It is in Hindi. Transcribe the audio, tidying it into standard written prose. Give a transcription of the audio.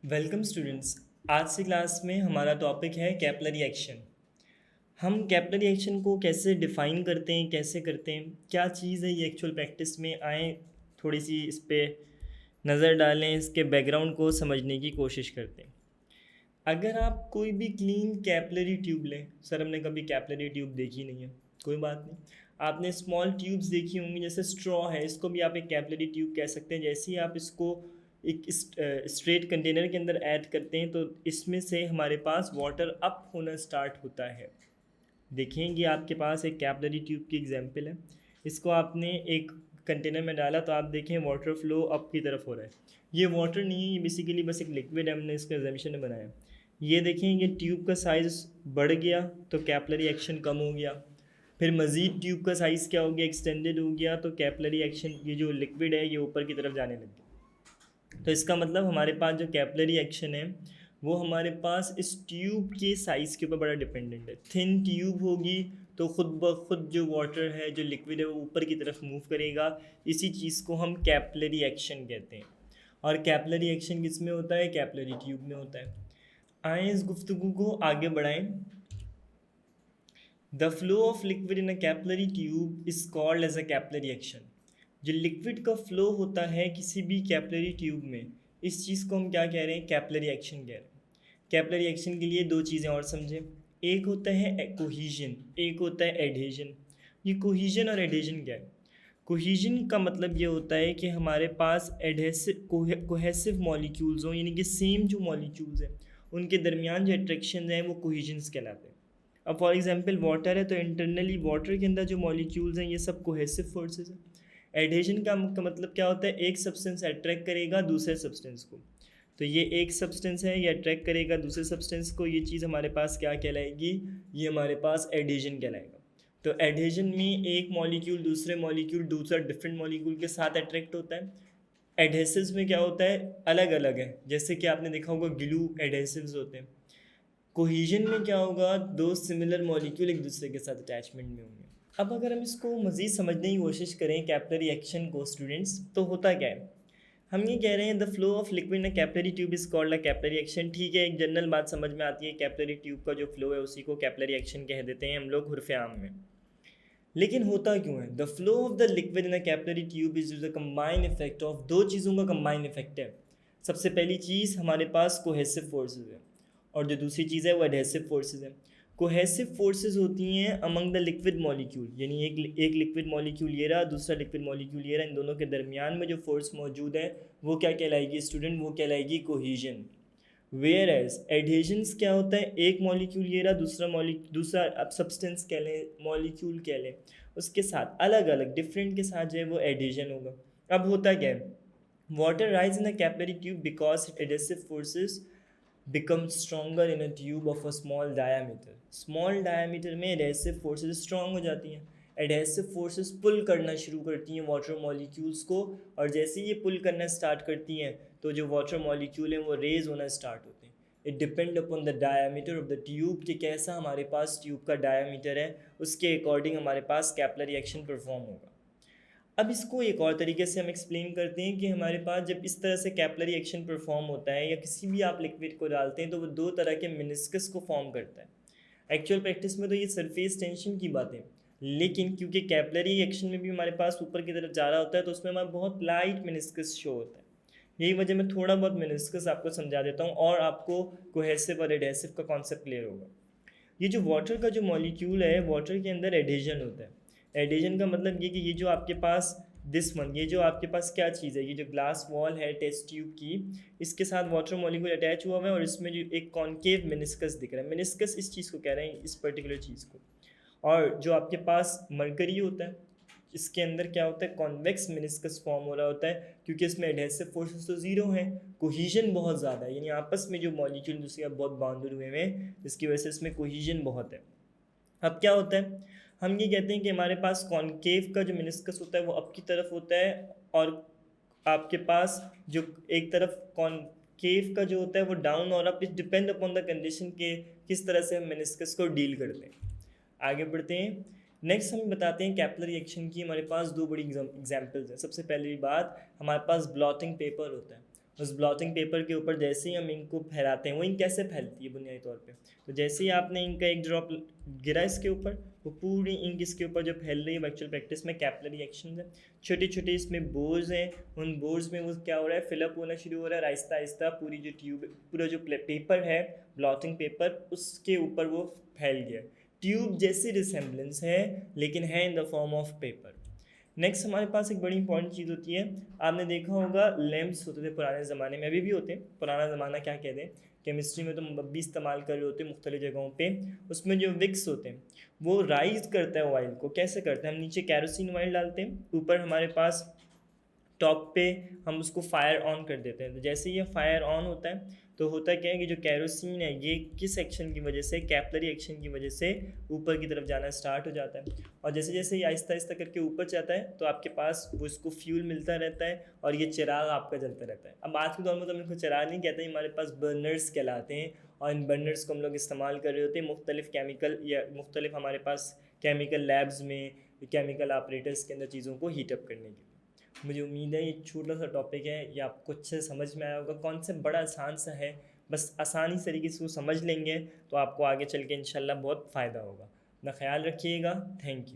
Welcome students. आज से क्लास में हमारा टॉपिक है कैपिलरी एक्शन। हम कैपिलरी एक्शन को कैसे डिफ़ाइन करते हैं, कैसे करते हैं, क्या चीज़ है ये एक्चुअल प्रैक्टिस में आए, थोड़ी सी इस पे नज़र डालें, इसके बैकग्राउंड को समझने की कोशिश करते हैं। अगर आप कोई भी क्लीन कैपिलरी ट्यूब लें, सर हमने कभी कैपिलरी ट्यूब देखी नहीं है, कोई बात नहीं। आपने स्मॉल ट्यूब्स देखी होंगी, जैसे स्ट्रॉ है, इसको भी आप एक कैपिलरी ट्यूब कह सकते हैं। जैसे ही आप इसको एक स्ट्रेट कंटेनर के अंदर ऐड करते हैं तो इसमें से हमारे पास वाटर अप होना स्टार्ट होता है। देखेंगे आपके पास एक कैपिलरी ट्यूब की एग्जांपल है। इसको आपने एक कंटेनर में डाला तो आप देखें वाटर फ्लो अप की तरफ हो रहा है। ये वाटर नहीं है, ये बेसिकली बस एक लिक्विड है, हमने इसका एग्जामिशन में बनाया। ये देखें, ये ट्यूब का साइज़ बढ़ गया तो कैपिलरी एक्शन कम हो गया। फिर मज़ीद ट्यूब का साइज़ क्या हो गया, एक्सटेंडेड हो गया, तो कैपिलरी एक्शन, ये जो लिक्विड है ये ऊपर की तरफ जाने लग गया। तो इसका मतलब हमारे पास जो कैपिलरी एक्शन है वो हमारे पास इस ट्यूब के साइज़ के ऊपर बड़ा डिपेंडेंट है। थिन ट्यूब होगी तो ख़ुद ब खुद जो वाटर है, जो लिक्विड है, वो ऊपर की तरफ मूव करेगा। इसी चीज़ को हम कैपिलरी एक्शन कहते हैं। और कैपिलरी एक्शन किस में होता है? कैपिलरी ट्यूब में होता है। आए इस गुफ्तगू को आगे बढ़ाएं। The flow of liquid in a capillary tube is called as a capillary action. जो लिक्विड का फ्लो होता है किसी भी कैपिलरी ट्यूब में, इस चीज़ को हम क्या कह रहे हैं? कैपिलरी एक्शन कह रहे हैं। कैपिलरी एक्शन के लिए दो चीज़ें और समझें। एक होता है कोहीजन, एक होता है एडहेजन। ये कोहीजन और एडहेजन क्या है? कोहीजन का मतलब ये होता है कि हमारे पास एडहेसिव कोहेसिव मॉलिक्यूल्स हों, यानी कि सेम जो मॉलिक्यूल्स हैं उनके दरमियान जो अट्रैक्शन हैं वो कोहीजन्स कहलाते हैं। अब फॉर एग्जांपल वाटर है तो इंटरनली वाटर के अंदर जो मॉलिक्यूल्स हैं ये सब कोहेसिव फोर्सेस हैं। एडहेजन का मतलब क्या होता है? एक सब्सटेंस अट्रैक्ट करेगा दूसरे सब्सटेंस को। तो ये एक सब्सटेंस है, ये अट्रैक्ट करेगा दूसरे सब्सटेंस को, ये चीज़ हमारे पास क्या कहलाएगी? ये हमारे पास एडहेजन कहलाएगा। तो एडहेजन में एक मॉलिक्यूल दूसरे मॉलिक्यूल, दूसरा डिफरेंट मॉलिक्यूल के साथ अट्रैक्ट होता है। एडहेसिव्स में क्या होता है? अलग अलग है, जैसे कि आपने देखा होगा ग्लू एडहेसिव्स होते हैं। कोहीजन में क्या होगा? दो सिमिलर मॉलिक्यूल एक दूसरे के साथ अटैचमेंट में होंगे। अब अगर हम इसको मज़ीद समझने की कोशिश करें कैपिलरी एक्शन को स्टूडेंट्स, तो होता क्या है? हम ये कह रहे हैं the flow of liquid in capillary tube is called a capillary action. ठीक है, एक जनरल बात समझ में आती है, कैपिलरी ट्यूब का जो फ्लो है उसी को कैपिलरी एक्शन कह देते हैं हम लोग उर्फ़ आम में। लेकिन होता क्यों है? The flow of the liquid in a capillary tube is the combine effect of दो चीज़ों का कंबाइन इफेक्ट है। सबसे पहली चीज़ हमारे पास कोहेसिव फोर्सेज है और जो दूसरी चीज़ है वो एडहेसिव फोर्सेज है। कोहेसिव फोर्सेज होती हैं अमंग द लिक्विड मॉलिक्यूल, यानी एक लिक्विड मॉलिक्यूल ये रहा, दूसरा लिक्विड मॉलिक्यूल ये रहा, इन दोनों के दरमियान में जो फोर्स मौजूद है वो क्या कहलाएगी स्टूडेंट? वो कहलाएगी कोहीजन। वेयर एज एडहेजन्स क्या होता है? एक मॉलिक्यूल ये रहा, दूसरा अब सब्सटेंस कह लें, मॉलिक्यूल कह लें, उसके साथ अलग अलग डिफरेंट के साथ जो है वो एडहेजन होगा। अब होता क्या है? Water rise in a capillary tube because adhesive forces become stronger in a tube of a small diameter। Small diameter में एडहेसिव फोर्सेस स्ट्रॉन्ग हो जाती हैं। एडहेसिव फोर्सेस पुल करना शुरू करती हैं वाटर मॉलिक्यूल्स को, और जैसे ही ये पुल करना स्टार्ट करती हैं तो जो वाटर मॉलिक्यूल हैं वो रेज होना स्टार्ट होते हैं। It depend upon the diameter of the tube, कि कैसा हमारे पास ट्यूब का डायमीटर है उसके अकॉर्डिंग हमारे पास कैपिलरी एक्शन परफॉर्म होगा। अब इसको एक और तरीके से हम एक्सप्लेन करते हैं कि हमारे पास जब इस तरह से कैपिलरी एक्शन परफॉर्म होता है या किसी भी आप लिक्विड को डालते हैं तो वो दो तरह के मिनिस्कस को फॉर्म करता है। एक्चुअल प्रैक्टिस में तो ये सरफेस टेंशन की बात है, लेकिन क्योंकि कैपिलरी एक्शन में भी हमारे पास ऊपर की तरफ जा रहा होता है तो उसमें हमारा बहुत लाइट मिनिस्कस शो होता है। यही वजह मैं थोड़ा बहुत मिनिस्कस आपको समझा देता हूँ और आपको कोहेसिव और एडहेसिव का कॉन्सेप्ट क्लियर होगा। ये जो वाटर का जो मॉलिक्यूल है, वाटर के अंदर एडहेजन होता है। एडहेजन का मतलब ये कि ये जो आपके पास ये जो आपके पास क्या चीज़ है, ये जो ग्लास वॉल है टेस्ट ट्यूब की, इसके साथ वाटर मॉलिक्यूल अटैच हुआ हुआ है और इसमें जो एक कॉन्केव मिनिस्कस दिख रहा है, मिनिस्कस इस चीज़ को कह रहे हैं, इस पर्टिकुलर चीज़ को। और जो आपके पास मरकरी होता है, इसके अंदर क्या होता है? कॉन्वेक्स मिनिस्कस फॉर्म हो रहा होता है, क्योंकि इसमें एडहेसिव फोर्सेस तो ज़ीरो हैं, कोहीजन बहुत ज़्यादा है, यानी आपस में जो मॉलिक्यूल दूसरे बहुत बाउंडेड हुए हैं, जिसकी वजह से इसमें कोहीजन बहुत है। अब क्या होता है? हम ये कहते हैं कि हमारे पास कॉन्केव का जो मिनिस्कस होता है वो अप की तरफ होता है, और आपके पास जो एक तरफ कॉन्केव का जो होता है वो डाउन और up. It depend upon the condition के किस तरह से हम मिनिस्कस को डील करते हैं। आगे बढ़ते हैं। नेक्स्ट हम बताते हैं कैपिलरी एक्शन की हमारे पास दो बड़ी एग्जांपल्स हैं। सबसे पहली बात, हमारे पास ब्लॉटिंग पेपर होता है। उस ब्लॉटिंग पेपर के ऊपर जैसे ही हम इंक को फैलाते हैं, वो इंक कैसे फैलती है बुनियादी तौर पे, तो जैसे ही आपने इंक का एक ड्रॉप गिरा इसके ऊपर, वो पूरी इंक इसके ऊपर जो फैल रही है वर्चुअल प्रैक्टिस में कैपिलरी एक्शन है। छोटे छोटे इसमें बोर्स हैं, उन बोर्स में वो क्या हो रहा है, फिलअप होना शुरू हो रहा है, आहिस्ता आहिस्ता पूरी जो ट्यूब, पूरा जो पेपर है ब्लॉटिंग पेपर, उसके ऊपर वो फैल गया। ट्यूब जैसी रिसेम्बलेंस है, लेकिन है in the form of paper. Next हमारे पास एक बड़ी इंपॉर्टेंट चीज़ होती है, आपने देखा होगा लैम्प्स होते थे पुराने ज़माने में, अभी भी होते हैं, पुराना ज़माना क्या कहते हैं, केमिस्ट्री में तो अब भी इस्तेमाल कर रहे होते हैं मुख्तलिफ जगहों पे। उसमें जो विक्स होते हैं वो राइज करता है ऑयल को, कैसे करते हैं, हम नीचे कैरोसिन ऑयल डालते हैं, ऊपर हमारे पास टॉप पे हम उसको फायर ऑन कर देते हैं। तो जैसे ये फायर ऑन होता है तो होता क्या है कि जो कैरोसिन है ये किस एक्शन की वजह से, कैपिलरी एक्शन की वजह से ऊपर की तरफ जाना स्टार्ट हो जाता है, और जैसे जैसे ये आहिस्ता आहिस्ता करके ऊपर जाता है तो आपके पास वो इसको फ्यूल मिलता रहता है और ये चिराग आपका जलता रहता है। अब आज के दौर में तो हम इनको चिराग नहीं कहते, हमारे पास बर्नर्स कहलाते हैं, और इन बर्नर्स को हम लोग इस्तेमाल कर रहे होते हैं मुख्तलिफ केमिकल या मुख्तलिफ हमारे पास केमिकल लैब्स में, केमिकल ऑपरेटर्स के अंदर चीज़ों को हीटअप करने के लिए। मुझे उम्मीद है ये छोटा सा टॉपिक है, ये आपको अच्छे से समझ में आया होगा, कॉन्सेप्ट बड़ा आसान सा है, बस आसानी तरीके से वो समझ लेंगे तो आपको आगे चल के इंशाल्लाह बहुत फ़ायदा होगा। अपना ख्याल रखिएगा, थैंक यू।